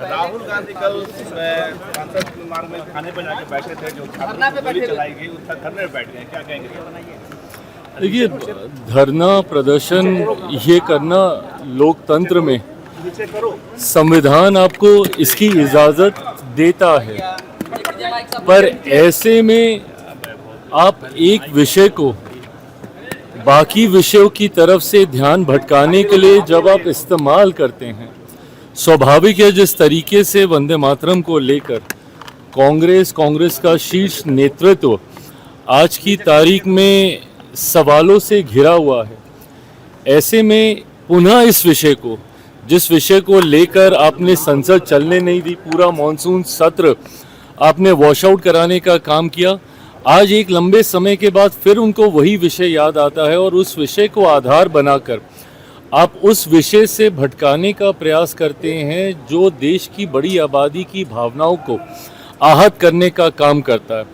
राहुल गांधी कल सांसद मार्ग में थाने पर जाके बैठे थे, जो गोली चलाई गई उस धरने में बैठ गए, क्या कहेंगे? देखिए, धरना प्रदर्शन ये करना लोकतंत्र में संविधान आपको इसकी इजाज़त देता है, पर ऐसे में आप एक विषय को बाकी विषयों की तरफ से ध्यान भटकाने के लिए जब आप इस्तेमाल करते हैं, स्वाभाविक है जिस तरीके से वंदे मातरम को लेकर कांग्रेस का शीर्ष नेतृत्व आज की तारीख में सवालों से घिरा हुआ है, ऐसे में पुनः इस विषय को, जिस विषय को लेकर आपने संसद चलने नहीं दी, पूरा मॉनसून सत्र आपने वॉश आउट कराने का काम किया, आज एक लंबे समय के बाद फिर उनको वही विषय याद आता है और उस विषय को आधार बनाकर आप उस विषय से भटकाने का प्रयास करते हैं जो देश की बड़ी आबादी की भावनाओं को आहत करने का काम करता है।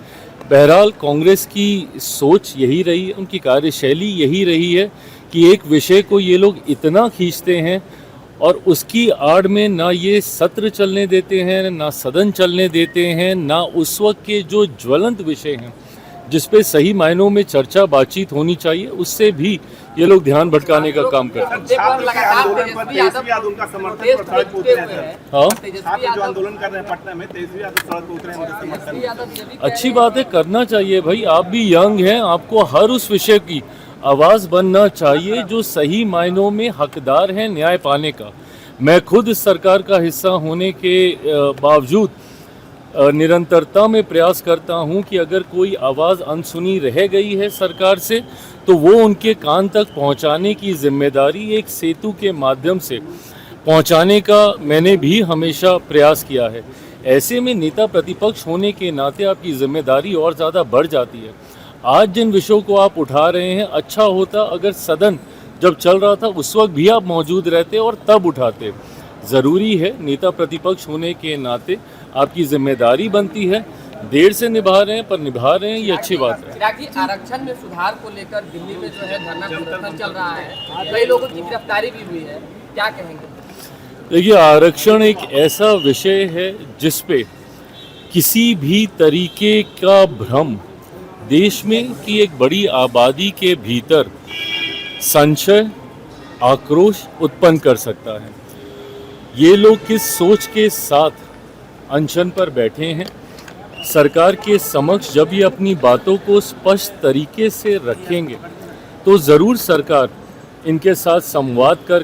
बहरहाल कांग्रेस की सोच यही रही है, उनकी कार्यशैली यही रही है कि एक विषय को ये लोग इतना खींचते हैं और उसकी आड़ में ना ये सत्र चलने देते हैं, ना सदन चलने देते हैं, ना उस वक्त के जो ज्वलंत विषय हैं जिस पे सही मायनों में चर्चा बातचीत होनी चाहिए, उससे भी ये लोग ध्यान भटकाने का काम करते हैं। अच्छी बात है, करना चाहिए भाई, आप भी यंग हैं, आपको हर उस विषय की आवाज़ बनना चाहिए जो सही मायनों में हकदार है न्याय पाने का। मैं खुद इस सरकार का हिस्सा होने के बावजूद निरंतरता में प्रयास करता हूं कि अगर कोई आवाज़ अनसुनी रह गई है सरकार से तो वो उनके कान तक पहुंचाने की जिम्मेदारी एक सेतु के माध्यम से पहुंचाने का मैंने भी हमेशा प्रयास किया है। ऐसे में नेता प्रतिपक्ष होने के नाते आपकी जिम्मेदारी और ज़्यादा बढ़ जाती है। आज जिन विषयों को आप उठा रहे हैं, अच्छा होता अगर सदन जब चल रहा था उस वक्त भी आप मौजूद रहते और तब उठाते। ज़रूरी है, नेता प्रतिपक्ष होने के नाते आपकी जिम्मेदारी बनती है, देर से निभा रहे हैं पर निभा रहे हैं, ये अच्छी बात है। आरक्षण में सुधार को लेकर दिल्ली में जो है धरना प्रदर्शन चल रहा है, कई लोगों की गिरफ्तारी भी हुई है, क्या कहेंगे? देखिए, आरक्षण एक ऐसा विषय है जिस पे किसी भी तरीके का भ्रम देश में कि एक बड़ी आबादी के भीतर संशय, आक्रोश उत्पन्न कर सकता है। ये लोग किस सोच के साथ अनशन पर बैठे हैं, सरकार के समक्ष जब ये अपनी बातों को स्पष्ट तरीके से रखेंगे तो ज़रूर सरकार इनके साथ संवाद कर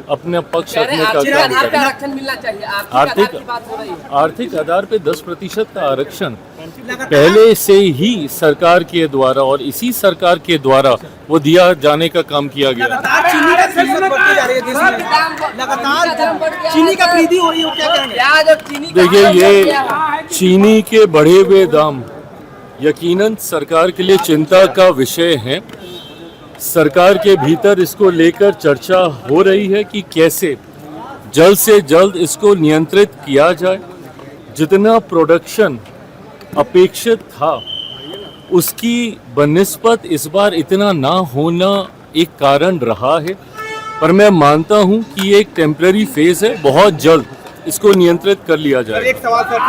अपने पक्ष रखने का काम करेगी। आरक्षण मिलना चाहिए, आर्थिक आधार पे 10% का आरक्षण पहले से ही सरकार के द्वारा और इसी सरकार के द्वारा वो दिया जाने का काम किया गया। चीनी का वृद्धि हो रही है, क्या कहेंगे? देखिए, ये चीनी के बढ़े हुए दाम यकीनन सरकार के लिए चिंता का विषय है। सरकार के भीतर इसको लेकर चर्चा हो रही है कि कैसे जल्द से जल्द इसको नियंत्रित किया जाए। जितना प्रोडक्शन अपेक्षित था उसकी बनिस्बत इस बार इतना ना होना एक कारण रहा है, पर मैं मानता हूं कि ये एक टेम्पररी फेज है, बहुत जल्द इसको नियंत्रित कर लिया जाए। एक सवाल सर,